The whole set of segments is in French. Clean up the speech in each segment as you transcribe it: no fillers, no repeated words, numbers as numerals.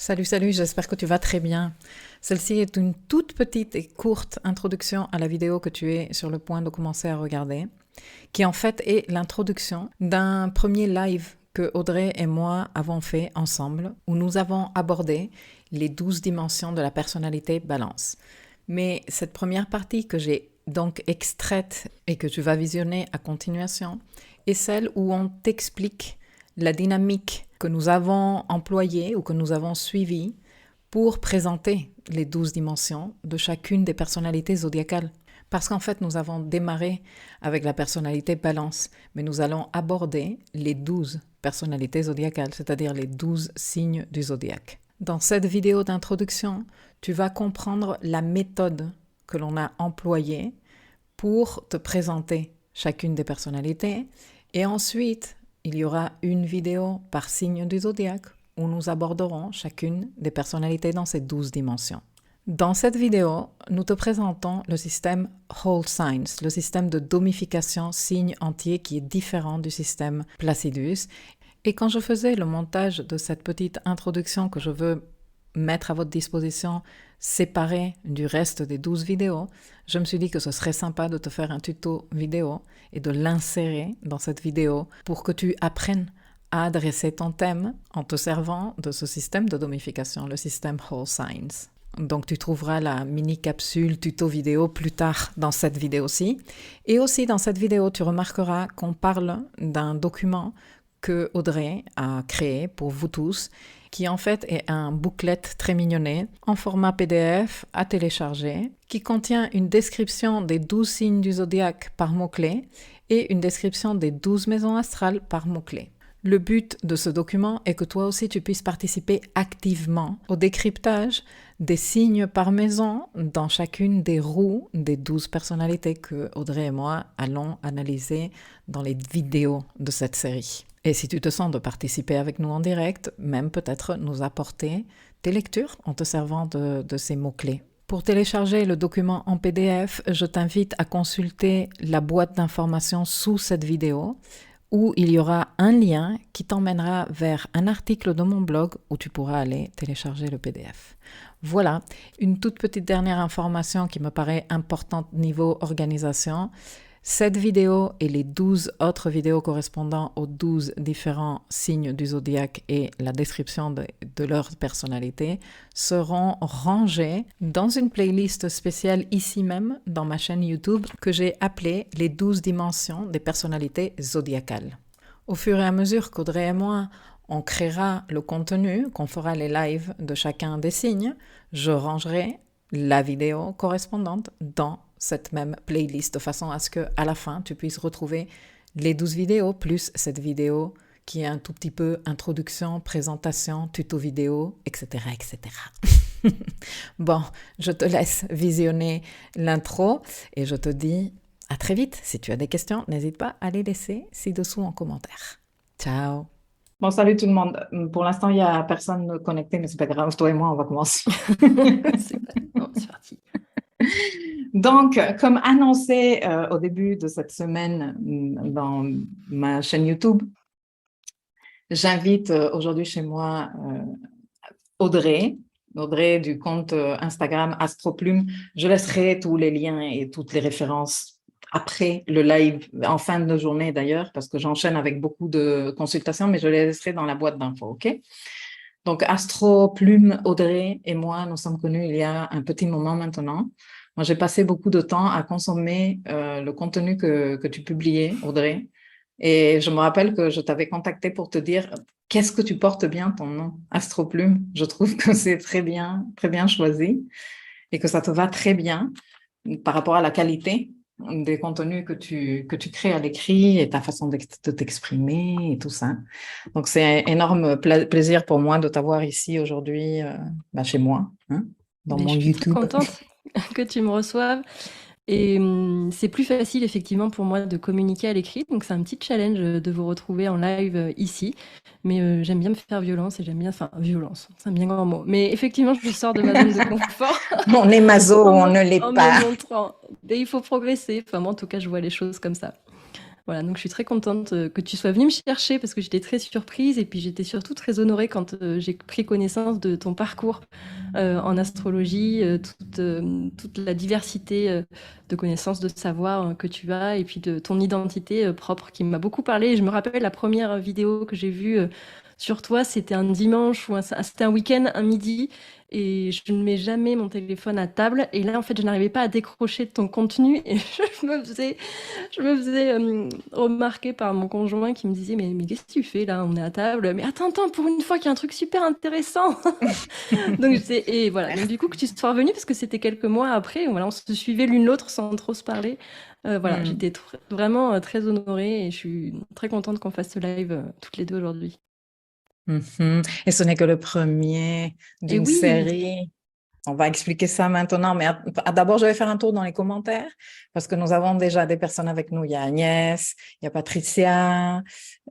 Salut, salut, j'espère que tu vas très bien. Celle-ci est une toute petite et courte introduction à la vidéo que tu es sur le point de commencer à regarder, qui en fait est l'introduction d'un premier live que Audrey et moi avons fait ensemble, où nous avons abordé les 12 dimensions de la personnalité balance. Mais cette première partie que j'ai donc extraite et que tu vas visionner à continuation est celle où on t'explique la dynamique que nous avons employée ou que nous avons suivie pour présenter les 12 dimensions de chacune des personnalités zodiacales. Parce qu'en fait, nous avons démarré avec la personnalité balance, mais nous allons aborder les 12 personnalités zodiacales, c'est-à-dire les 12 signes du zodiaque. Dans cette vidéo d'introduction, tu vas comprendre la méthode que l'on a employée pour te présenter chacune des personnalités. Et ensuite, il y aura une vidéo par signe du zodiaque où nous aborderons chacune des personnalités dans ces 12 dimensions. Dans cette vidéo, nous te présentons le système Whole Signs, le système de domification signe entier qui est différent du système Placidus. Et quand je faisais le montage de cette petite introduction que je veux mettre à votre disposition séparée du reste des 12 vidéos, je me suis dit que ce serait sympa de te faire un tuto vidéo et de l'insérer dans cette vidéo pour que tu apprennes à adresser ton thème en te servant de ce système de domification, le système Whole Signs. Donc tu trouveras la mini-capsule tuto vidéo plus tard dans cette vidéo-ci. Et aussi dans cette vidéo, tu remarqueras qu'on parle d'un document que Audrey a créé pour vous tous, qui en fait est un booklet très mignonné en format PDF à télécharger, qui contient une description des 12 signes du zodiaque par mots-clés et une description des 12 maisons astrales par mots-clés. Le but de ce document est que toi aussi tu puisses participer activement au décryptage des signes par maison dans chacune des roues des 12 personnalités que Audrey et moi allons analyser dans les vidéos de cette série. Et si tu te sens de participer avec nous en direct, même peut-être nous apporter tes lectures en te servant de ces mots-clés. Pour télécharger le document en PDF, je t'invite à consulter la boîte d'informations sous cette vidéo où il y aura un lien qui t'emmènera vers un article de mon blog où tu pourras aller télécharger le PDF. Voilà, une toute petite dernière information qui me paraît importante niveau organisation. Cette vidéo et les 12 autres vidéos correspondant aux 12 différents signes du zodiaque et la description de leur personnalité seront rangées dans une playlist spéciale ici même dans ma chaîne YouTube que j'ai appelée les 12 dimensions des personnalités zodiacales. Au fur et à mesure qu'Audrey et moi on créera le contenu, qu'on fera les lives de chacun des signes, je rangerai la vidéo correspondante dans cette même playlist de façon à ce qu'à la fin, tu puisses retrouver les 12 vidéos plus cette vidéo qui est un tout petit peu introduction, présentation, tuto vidéo, etc., etc. Bon, je te laisse visionner l'intro et je te dis à très vite. Si tu as des questions, n'hésite pas à les laisser ci-dessous en commentaire. Ciao! Bon, salut tout le monde. Pour l'instant, il n'y a personne connecté, mais c'est pas grave. Toi et moi, on va commencer. C'est parti. Donc, comme annoncé au début de cette semaine dans ma chaîne YouTube, j'invite aujourd'hui chez moi Audrey du compte Instagram Astroplume. Je laisserai tous les liens et toutes les références après le live, en fin de journée d'ailleurs, parce que j'enchaîne avec beaucoup de consultations, mais je les laisserai dans la boîte d'infos, ok? Donc, Astroplume, Audrey et moi, nous sommes connus il y a un petit moment maintenant. Moi, j'ai passé beaucoup de temps à consommer le contenu que tu publiais, Audrey. Et je me rappelle que je t'avais contacté pour te dire qu'est-ce que tu portes bien ton nom, Astroplume. Je trouve que c'est très bien choisi et que ça te va très bien par rapport à la qualité des contenus que tu crées à l'écrit et ta façon de t'exprimer et tout ça. Donc, c'est un énorme plaisir pour moi de t'avoir ici aujourd'hui chez moi, hein, dans mon Je suis très YouTube. contente que tu me reçoives. Et c'est plus facile effectivement pour moi de communiquer à l'écrit. Donc c'est un petit challenge de vous retrouver en live ici. Mais j'aime bien me faire violence et j'aime bien... Enfin, violence, c'est un bien grand mot. Mais effectivement, je sors de ma zone de confort. On est maso, on ne l'est En pas. me montrant. Et il faut progresser. Enfin, moi, en tout cas, je vois les choses comme ça. Voilà, donc je suis très contente que tu sois venue me chercher parce que j'étais très surprise et puis j'étais surtout très honorée quand j'ai pris connaissance de ton parcours en astrologie, toute la diversité de connaissances, de savoir que tu as et puis de ton identité propre qui m'a beaucoup parlé. Et je me rappelle la première vidéo que j'ai vue sur toi, c'était un dimanche ou c'était un week-end, un midi. Et je ne mets jamais mon téléphone à table. Et là, en fait, je n'arrivais pas à décrocher de ton contenu. Et je me faisais remarquer par mon conjoint qui me disait mais qu'est-ce que tu fais là? On est à table. Mais attends, pour une fois qu'il y a un truc super intéressant. Et voilà. Donc, du coup, que tu sois revenue, parce que c'était quelques mois après, voilà, on se suivait l'une l'autre sans trop se parler. Voilà, Hmm. j'étais vraiment très honorée et je suis très contente qu'on fasse ce live toutes les deux aujourd'hui. Mhm. Et ce n'est que le premier Et d'une oui, série. On va expliquer ça maintenant, mais d'abord, je vais faire un tour dans les commentaires parce que nous avons déjà des personnes avec nous. Il y a Agnès, il y a Patricia,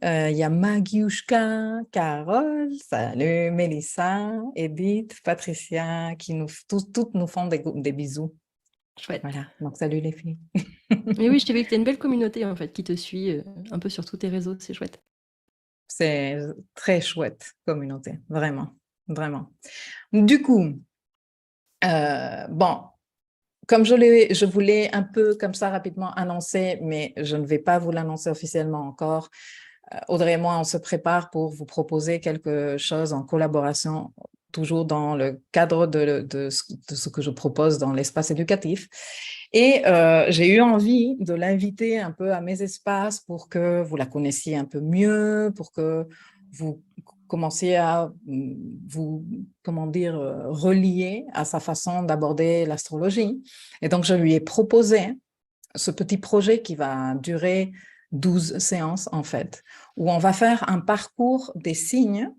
il y a Magiushka, Carole, salut, Mélissa, Edith, Patricia, qui toutes nous font des bisous. chouette. Voilà, donc salut les filles. Mais oui, je t'ai vu que tu as une belle communauté en fait qui te suit un peu sur tous tes réseaux, c'est chouette. C'est très chouette communauté, vraiment, vraiment. Du coup, bon, comme je voulais un peu comme ça rapidement annoncer, mais je ne vais pas vous l'annoncer officiellement encore. Audrey et moi, on se prépare pour vous proposer quelque chose en collaboration, toujours dans le cadre de ce que je propose dans l'espace éducatif. Et j'ai eu envie de l'inviter un peu à mes espaces pour que vous la connaissiez un peu mieux, pour que vous commenciez à vous, comment dire, relier à sa façon d'aborder l'astrologie. Et donc, je lui ai proposé ce petit projet qui va durer 12 séances, en fait, où on va faire un parcours des signes,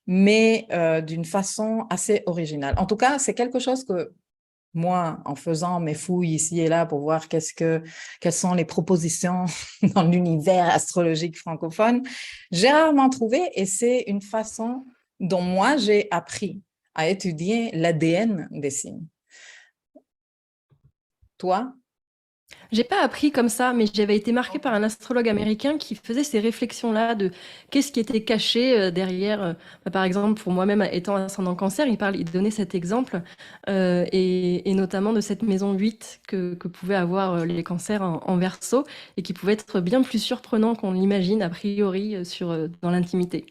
mais d'une façon assez originale. En tout cas, c'est quelque chose que moi, en faisant mes fouilles ici et là pour voir quelles sont les propositions dans l'univers astrologique francophone, j'ai rarement trouvé, et c'est une façon dont moi j'ai appris à étudier l'ADN des signes. Toi? J'ai pas appris comme ça, mais j'avais été marquée par un astrologue américain qui faisait ces réflexions-là de qu'est-ce qui était caché derrière. Par exemple, pour moi-même étant ascendant cancer, il donnait cet exemple, et notamment de cette maison 8 que pouvaient avoir les cancers en Verseau et qui pouvait être bien plus surprenant qu'on l'imagine a priori dans l'intimité.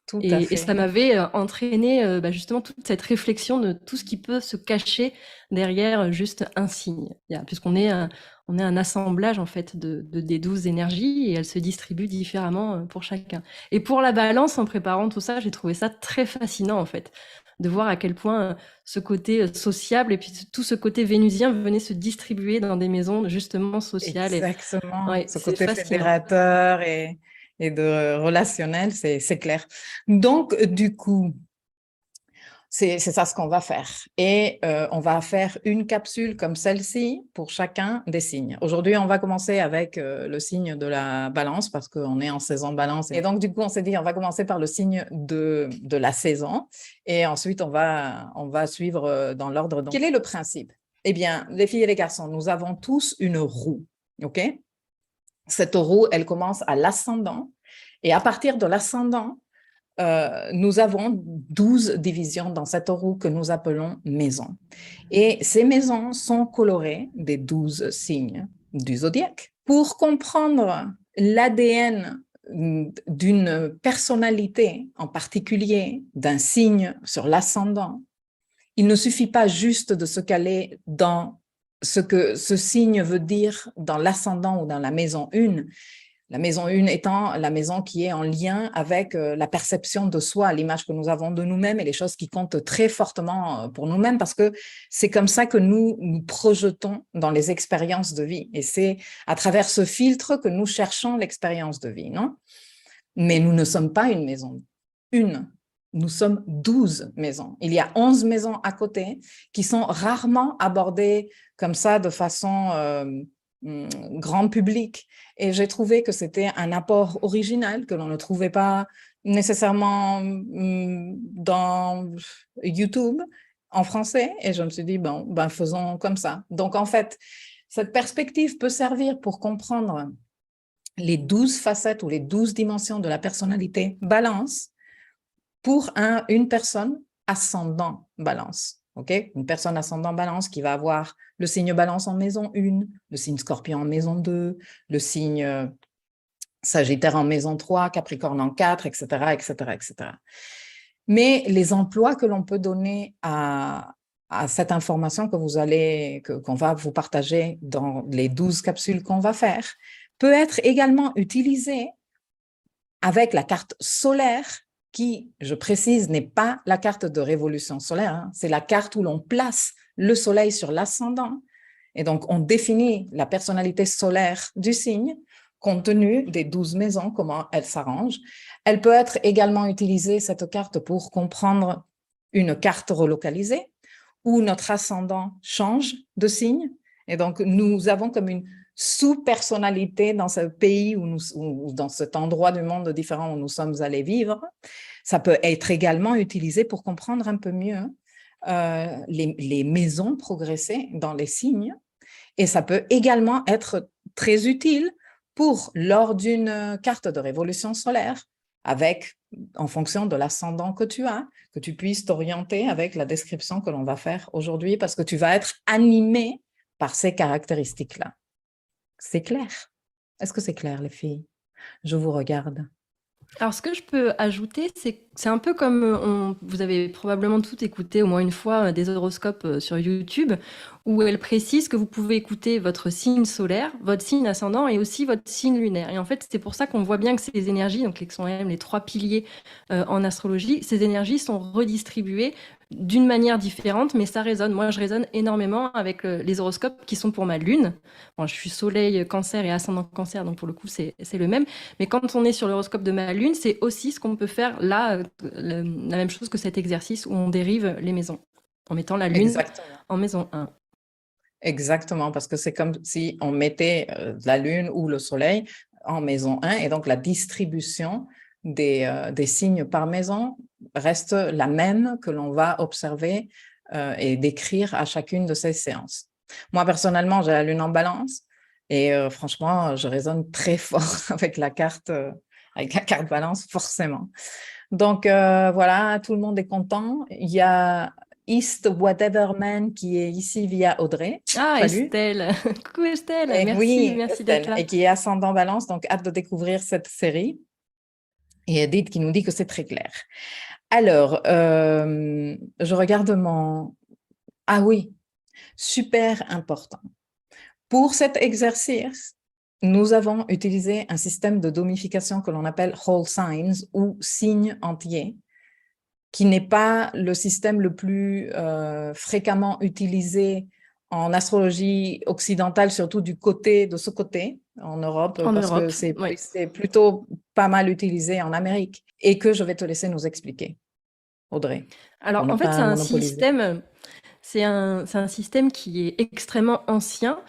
Tout à Et ça fait. m'avait entraîné justement toute cette réflexion de tout ce qui peut se cacher derrière juste un signe. Puisqu'on est on est un assemblage en fait des 12 énergies et elles se distribuent différemment pour chacun. Et pour la balance, en préparant tout ça, j'ai trouvé ça très fascinant en fait, de voir à quel point ce côté sociable et puis tout ce côté vénusien venait se distribuer dans des maisons justement sociales. Et Exactement. ouais, Ce c'est côté fascinant. fédérateur et de relationnel, c'est clair. Donc, du coup, c'est ça ce qu'on va faire. Et on va faire une capsule comme celle-ci pour chacun des signes. Aujourd'hui, on va commencer avec le signe de la balance parce qu'on est en saison balance. Et donc, du coup, on s'est dit, on va commencer par le signe de la saison. Et ensuite, on va suivre dans l'ordre. Quel est le principe? Eh bien, les filles et les garçons, nous avons tous une roue. OK? Cette roue, elle commence à l'ascendant. Et à partir de l'ascendant, nous avons 12 divisions dans cette roue que nous appelons maisons. Et ces maisons sont colorées des 12 signes du zodiaque. Pour comprendre l'ADN d'une personnalité en particulier, d'un signe sur l'ascendant, il ne suffit pas juste de se caler dans ce que ce signe veut dire dans l'ascendant ou dans la maison 1. La maison 1 étant la maison qui est en lien avec la perception de soi, l'image que nous avons de nous-mêmes et les choses qui comptent très fortement pour nous-mêmes parce que c'est comme ça que nous nous projetons dans les expériences de vie. Et c'est à travers ce filtre que nous cherchons l'expérience de vie, non? Mais nous ne sommes pas une maison une. Nous sommes 12 maisons. Il y a 11 maisons à côté qui sont rarement abordées comme ça de façon grand public. Et j'ai trouvé que c'était un apport original que l'on ne trouvait pas nécessairement dans YouTube en français. Et je me suis dit, bon, ben faisons comme ça. Donc, en fait, cette perspective peut servir pour comprendre les 12 facettes ou les 12 dimensions de la personnalité Balance pour une personne ascendant Balance. Okay? Une personne ascendant Balance qui va avoir le signe Balance en maison 1, le signe Scorpion en maison 2, le signe Sagittaire en maison 3, Capricorne en 4, etc., etc., etc. Mais les emplois que l'on peut donner à cette information qu'on va vous partager dans les 12 capsules qu'on va faire peut être également utilisé avec la carte solaire qui, je précise, n'est pas la carte de révolution solaire, hein. C'est la carte où l'on place le soleil sur l'ascendant. Et donc, on définit la personnalité solaire du signe compte tenu des 12 maisons, comment elles s'arrangent. Elle peut être également utilisée, cette carte, pour comprendre une carte relocalisée où notre ascendant change de signe. Et donc, nous avons comme une sous-personnalité dans ce pays ou dans cet endroit du monde différent où nous sommes allés vivre. Ça peut être également utilisé pour comprendre un peu mieux les maisons progresser dans les signes. Et ça peut également être très utile pour, lors d'une carte de révolution solaire, avec, en fonction de l'ascendant que tu as, que tu puisses t'orienter avec la description que l'on va faire aujourd'hui, parce que tu vas être animé par ces caractéristiques-là. C'est clair? Est-ce que c'est clair, les filles? Je vous regarde. Alors, ce que je peux ajouter, c'est un peu comme vous avez probablement tout écouté au moins une fois des horoscopes sur YouTube, où elle précise que vous pouvez écouter votre signe solaire, votre signe ascendant et aussi votre signe lunaire. Et en fait, c'est pour ça qu'on voit bien que ces énergies, donc qui sont même les 3 piliers en astrologie, ces énergies sont redistribuées d'une manière différente, mais ça résonne. Moi, je résonne énormément avec les horoscopes qui sont pour ma lune. Bon, je suis soleil cancer et ascendant cancer, donc pour le coup, c'est le même. Mais quand on est sur l'horoscope de ma lune, c'est aussi ce qu'on peut faire là, la même chose que cet exercice où on dérive les maisons, en mettant la lune en maison 1. Exactement, parce que c'est comme si on mettait la lune ou le soleil en maison 1, et donc la distribution des signes par maison reste la même que l'on va observer et décrire à chacune de ces séances. Moi, personnellement, j'ai la lune en balance et franchement, je résonne très fort avec la carte balance, forcément. Donc, voilà, tout le monde est content. Il y a East Whateverman qui est ici via Audrey. Ah, Salut. Estelle. Coucou Estelle, merci, oui, merci Estelle, d'être là. et qui est ascendant balance, donc hâte de découvrir cette série. Et Edith qui nous dit que c'est très clair. Alors, je regarde mon... Ah oui, super important. Pour cet exercice, nous avons utilisé un système de domification que l'on appelle whole signs ou signes entiers, qui n'est pas le système le plus fréquemment utilisé en astrologie occidentale, surtout de ce côté, en Europe, que c'est plutôt pas mal utilisé en Amérique, et que je vais te laisser nous expliquer, Audrey. Alors, en fait, c'est un système qui est extrêmement ancien,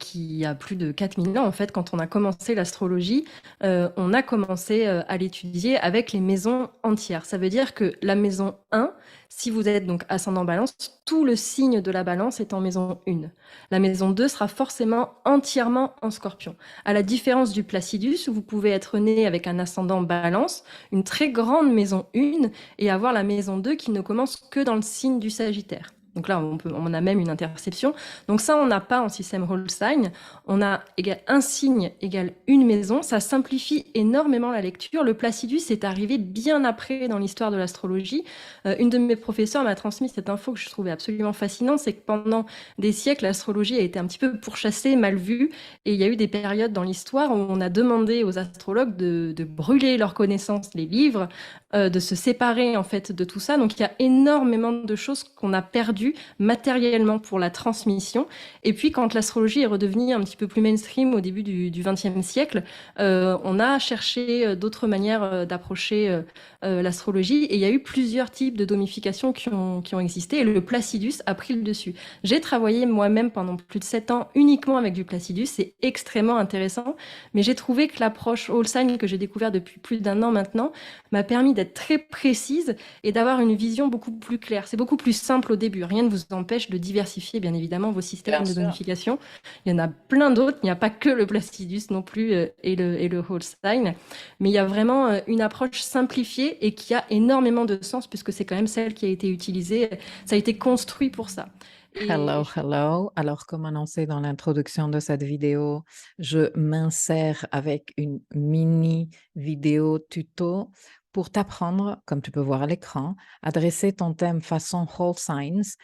qui a plus de 4000 ans. En fait, quand on a commencé l'astrologie, on a commencé à l'étudier avec les maisons entières. Ça veut dire que la maison 1, si vous êtes donc ascendant balance, tout le signe de la balance est en maison 1. La maison 2 sera forcément entièrement en scorpion. À la différence du Placidus, où vous pouvez être né avec un ascendant balance, une très grande maison 1, et avoir la maison 2 qui ne commence que dans le signe du Sagittaire. Donc là, on a même une interception. Donc ça, on n'a pas en système whole sign. On a un signe égale une maison. Ça simplifie énormément la lecture. Le Placidus est arrivé bien après dans l'histoire de l'astrologie. Une de mes professeurs m'a transmis cette info que je trouvais absolument fascinante, c'est que pendant des siècles, l'astrologie a été un petit peu pourchassée, mal vue. Et il y a eu des périodes dans l'histoire où on a demandé aux astrologues de brûler leurs connaissances, les livres, de se séparer en fait de tout ça. Donc il y a énormément de choses qu'on a perdues matériellement pour la transmission. Et puis quand l'astrologie est redevenue un petit peu plus mainstream au début du XXe siècle, on a cherché d'autres manières d'approcher l'astrologie, et il y a eu plusieurs types de domification qui ont existé, et le Placidus a pris le dessus. J'ai travaillé moi-même pendant plus de 7 ans uniquement avec du Placidus, c'est extrêmement intéressant, mais j'ai trouvé que l'approche whole sign que j'ai découvert depuis plus d'1 an maintenant m'a permis d'être très précise et d'avoir une vision beaucoup plus claire. C'est beaucoup plus simple au début. rien ne vous empêche de diversifier, bien évidemment, vos systèmes Bien de sûr. bonification. Il y en a plein d'autres. Il n'y a pas que le Placidus non plus et le Holstein. Mais il y a vraiment une approche simplifiée et qui a énormément de sens puisque c'est quand même celle qui a été utilisée. Ça a été construit pour ça. Hello, hello. Alors, comme annoncé dans l'introduction de cette vidéo, je m'insère avec une mini vidéo tuto pour t'apprendre, comme tu peux voir à l'écran, à dresser ton thème façon Whole Signs.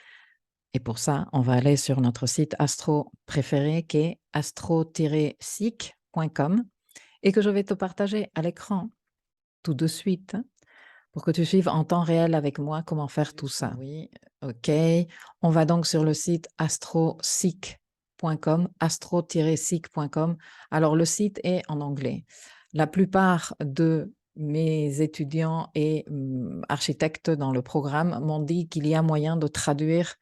Et pour ça, on va aller sur notre site astro préféré qui est astro-seek.com et que je vais te partager à l'écran tout de suite pour que tu suives en temps réel avec moi comment faire tout ça. Oui, ok. On va donc sur le site astro-seek.com, astro-seek.com. Alors, le site est en anglais. La plupart de mes étudiants et architectes dans le programme m'ont dit qu'il y a moyen de traduire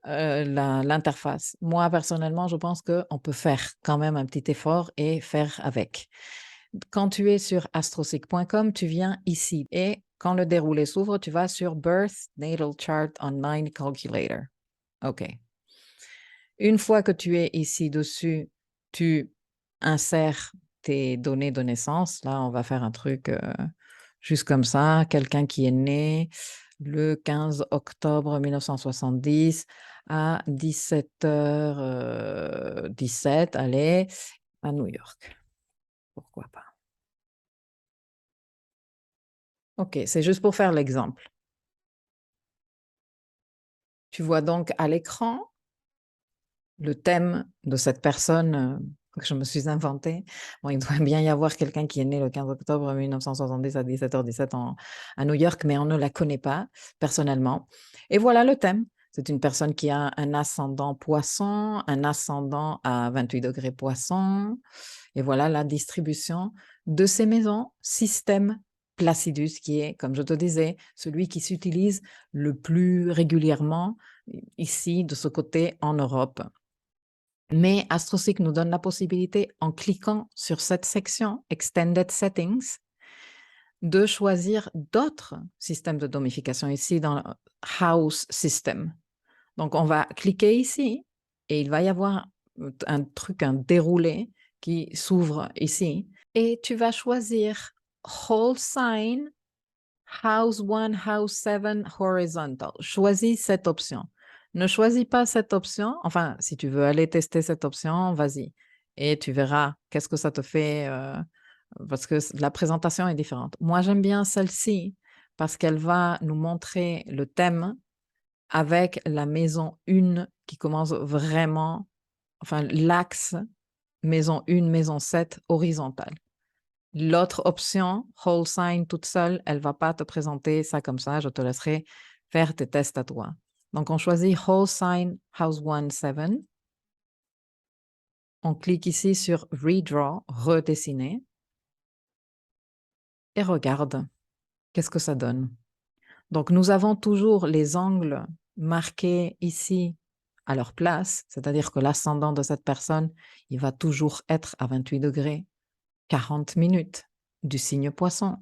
l'interface. Moi, personnellement, je pense qu'on peut faire quand même un petit effort et faire avec. Quand tu es sur astroseek.com, tu viens ici et quand le déroulé s'ouvre, tu vas sur Birth Natal Chart Online Calculator. OK. Une fois que tu es ici dessus, tu insères tes données de naissance. Là, on va faire un truc juste comme ça. Quelqu'un qui est né le 15 octobre 1970 à 17h17, allez, à New York. Pourquoi pas? OK, c'est juste pour faire l'exemple. Tu vois donc à l'écran le thème de cette personne que je me suis inventée. Bon, il doit bien y avoir quelqu'un qui est né le 15 octobre 1970 à 17h17 à New York, mais on ne la connaît pas personnellement. Et voilà le thème. C'est une personne qui a un ascendant poisson, un ascendant à 28 degrés poisson. Et voilà la distribution de ces maisons, système Placidus, qui est, comme je te disais, celui qui s'utilise le plus régulièrement ici, de ce côté, en Europe. Mais AstroSeek nous donne la possibilité, en cliquant sur cette section Extended Settings, de choisir d'autres systèmes de domification ici dans House System. Donc, on va cliquer ici et il va y avoir un déroulé qui s'ouvre ici. Et tu vas choisir Whole Sign, House 1, House 7, Horizontal. Choisis cette option. Ne choisis pas cette option. Enfin, si tu veux aller tester cette option, vas-y. Et tu verras qu'est-ce que ça te fait parce que la présentation est différente. Moi, j'aime bien celle-ci parce qu'elle va nous montrer le thème avec la maison 1 qui commence vraiment, enfin, l'axe maison 1, maison 7 horizontale. L'autre option, Whole Sign toute seule, elle ne va pas te présenter ça comme ça. Je te laisserai faire tes tests à toi. Donc, on choisit Whole Sign House 1, 7. On clique ici sur Redraw, redessiner. Et regarde, qu'est-ce que ça donne? Donc, nous avons toujours les angles marqués ici à leur place, c'est-à-dire que l'ascendant de cette personne, il va toujours être à 28 degrés, 40 minutes du signe poisson.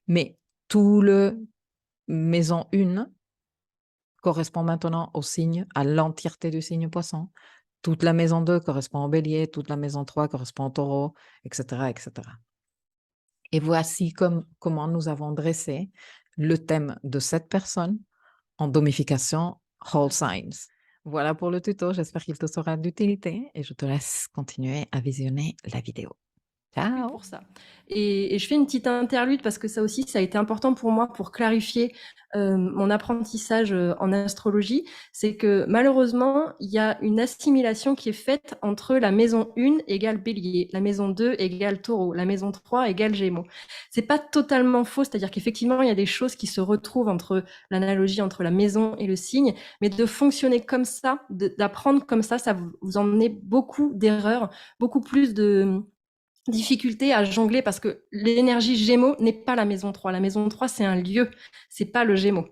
Mais tout le maison 1 correspond maintenant au signe, à l'entièreté du signe poisson. Toute la maison 2 correspond au bélier, toute la maison 3 correspond au taureau, etc., etc. Et voici comment nous avons dressé le thème de cette personne en domification Whole Signs. Voilà pour le tuto, j'espère qu'il te sera d'utilité et je te laisse continuer à visionner la vidéo. Ciao! Pour ça. Et je fais une petite interlude parce que ça aussi, ça a été important pour moi pour clarifier mon apprentissage en astrologie. C'est que malheureusement, il y a une assimilation qui est faite entre la maison 1 égale bélier, la maison 2 égale taureau, la maison 3 égale gémeaux. C'est pas totalement faux, c'est-à-dire qu'effectivement, il y a des choses qui se retrouvent entre l'analogie entre la maison et le signe, mais de fonctionner comme ça, d'apprendre comme ça vous emmenez beaucoup d'erreurs, beaucoup plus de difficulté à jongler parce que l'énergie Gémeaux n'est pas la maison 3. La maison 3, c'est un lieu, c'est pas le Gémeaux.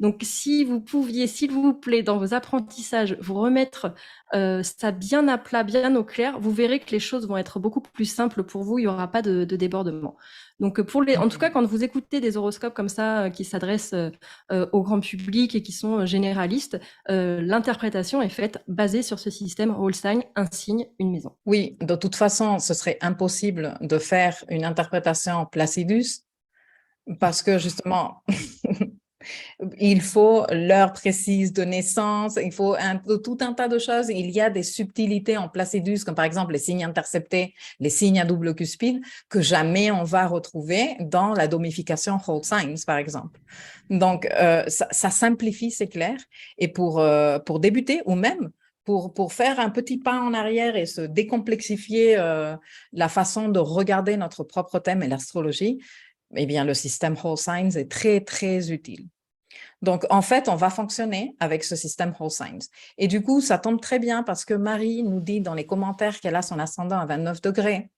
Donc, si vous pouviez, s'il vous plaît, dans vos apprentissages, vous remettre ça bien à plat, bien au clair, vous verrez que les choses vont être beaucoup plus simples pour vous. Il n'y aura pas de débordement. Donc, en tout cas, quand vous écoutez des horoscopes comme ça qui s'adressent au grand public et qui sont généralistes, l'interprétation est faite basée sur ce système whole sign, un signe, une maison. Oui, de toute façon, ce serait impossible de faire une interprétation Placidus parce que justement, il faut l'heure précise de naissance, il faut tout un tas de choses. Il y a des subtilités en Placidus, comme par exemple les signes interceptés, les signes à double cuspide, que jamais on va retrouver dans la domification whole signs, par exemple. Donc, ça simplifie, c'est clair. Et pour débuter, ou même pour faire un petit pas en arrière et se décomplexifier la façon de regarder notre propre thème et l'astrologie, eh bien, le système whole signs est très, très utile. Donc, en fait, on va fonctionner avec ce système whole signs. Et du coup, ça tombe très bien parce que Marie nous dit dans les commentaires qu'elle a son ascendant à 29 degrés.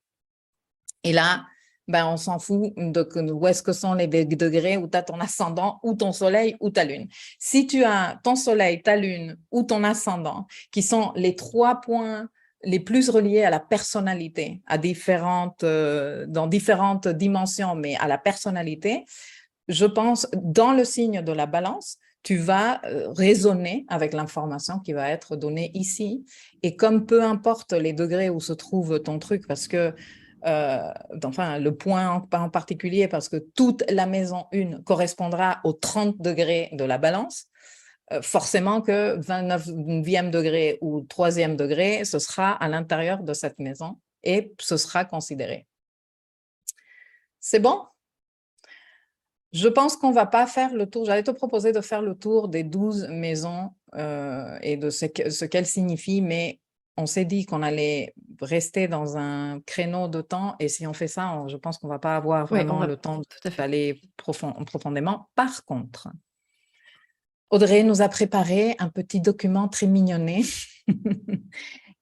Et là, ben, on s'en fout de où est-ce que sont les degrés où tu as ton ascendant, ou ton soleil, ou ta lune. Si tu as ton soleil, ta lune ou ton ascendant, qui sont les 3 points les plus reliés à la personnalité, dans différentes dimensions, mais à la personnalité, je pense, dans le signe de la balance, tu vas raisonner avec l'information qui va être donnée ici. Et comme peu importe les degrés où se trouve ton truc, parce que, enfin, le point en particulier, parce que toute la maison 1 correspondra aux 30 degrés de la balance, forcément que 29e degré ou 3e degré, ce sera à l'intérieur de cette maison et ce sera considéré. C'est bon? Je pense qu'on ne va pas faire le tour. J'allais te proposer de faire le tour des 12 maisons et de ce qu'elles signifient, mais on s'est dit qu'on allait rester dans un créneau de temps et si on fait ça, je pense qu'on ne va pas avoir vraiment le temps d'aller profondément. Par contre, Audrey nous a préparé un petit document très mignonné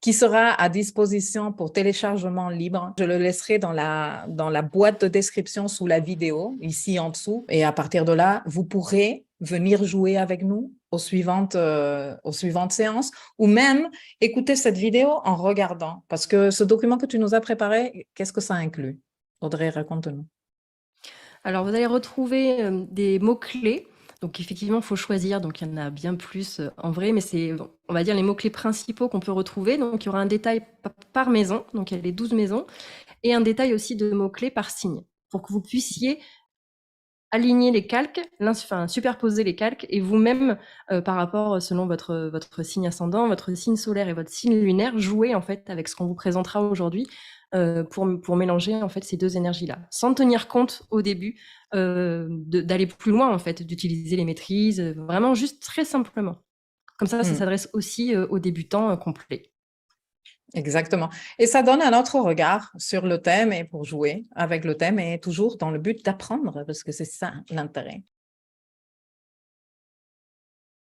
qui sera à disposition pour téléchargement libre. Je le laisserai dans la boîte de description sous la vidéo, ici en dessous. Et à partir de là, vous pourrez venir jouer avec nous aux suivantes séances ou même écouter cette vidéo en regardant. Parce que ce document que tu nous as préparé, qu'est-ce que ça inclut? Audrey, raconte-nous. Alors, vous allez retrouver des mots-clés. Donc, effectivement, il faut choisir. Donc, il y en a bien plus en vrai, mais c'est, on va dire, les mots-clés principaux qu'on peut retrouver. Donc, il y aura un détail par maison. Donc, il y a les 12 maisons. Et un détail aussi de mots-clés par signe. Pour que vous puissiez aligner les calques, superposer les calques et vous-même, par rapport, selon votre signe ascendant, votre signe solaire et votre signe lunaire, jouer en fait avec ce qu'on vous présentera aujourd'hui pour mélanger en fait ces deux énergies-là, sans tenir compte au début d'aller plus loin en fait, d'utiliser les maîtrises, vraiment juste très simplement. Comme ça s'adresse aussi aux débutants complets. Exactement. Et ça donne un autre regard sur le thème et pour jouer avec le thème et toujours dans le but d'apprendre parce que c'est ça l'intérêt.